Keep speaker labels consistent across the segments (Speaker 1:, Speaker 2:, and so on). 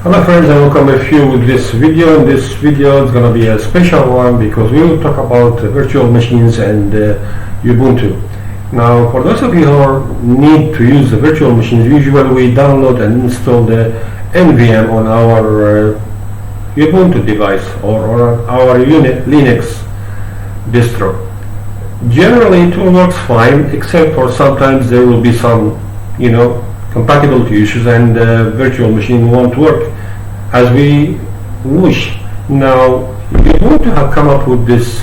Speaker 1: Hello friends, and welcome with you with this video. In this video is going to be a special one because we will talk about virtual machines and Ubuntu. Now for those of you who need to use the virtual machines, usually we download and install the NVM on our Ubuntu device or our Linux distro. Generally it all works fine, except for sometimes there will be some compatibility issues and the virtual machine won't work as we wish. Now Ubuntu have come up with this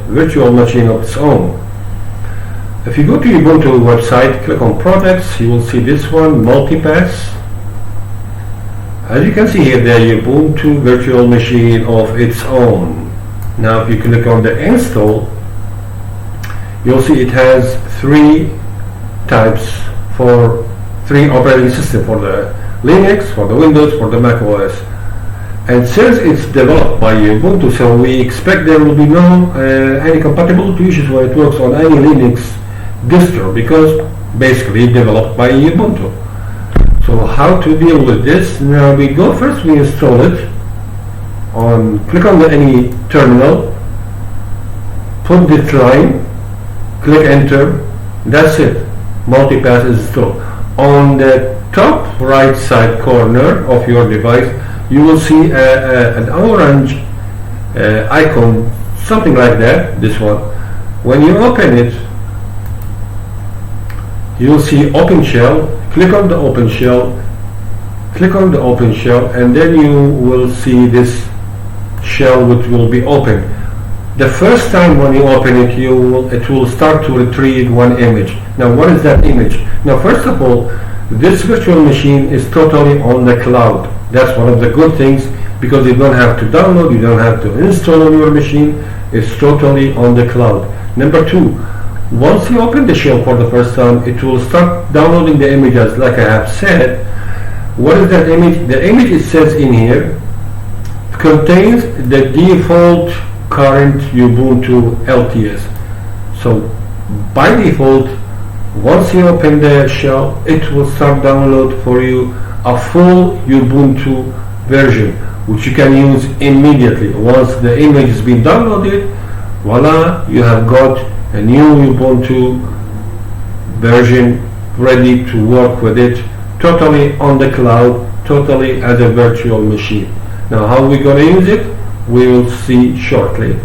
Speaker 1: virtual machine of its own. If you go to Ubuntu website, click on products, you will see this one, Multipass. As you can see here, the Ubuntu virtual machine of its own. Now if you click on the install, you'll see it has three types for three operating systems, for the Linux, for the Windows, for the MacOS. And since it's developed by Ubuntu, so we expect there will be no any compatibility issues when it works on any Linux distro, because basically developed by Ubuntu. So how to deal with this? Now we go first, we install it click on any terminal, put this line, click enter, that's it. Multipass is installed. On the top right side corner of your device, you will see an orange icon, something like that, this one. When you open it, you will see open shell. Click on the open shell, and then you will see this shell which will be open. The first time when you open it, it will start to retrieve one image. Now what is that image? Now first of all, this virtual machine is totally on the cloud. That's one of the good things, because you don't have to download, you don't have to install on your machine. It's totally on the cloud. Number two, once you open the shell for the first time, it will start downloading the images like I have said. What is that image? The image, it says in here, contains the default current Ubuntu LTS. So by default, once you open the shell, it will start download for you a full Ubuntu version, which you can use immediately. Once the image has been downloaded, voila, you have got a new Ubuntu version ready to work with it, totally on the cloud, totally as a virtual machine. Now how are we going to use it? We will see shortly.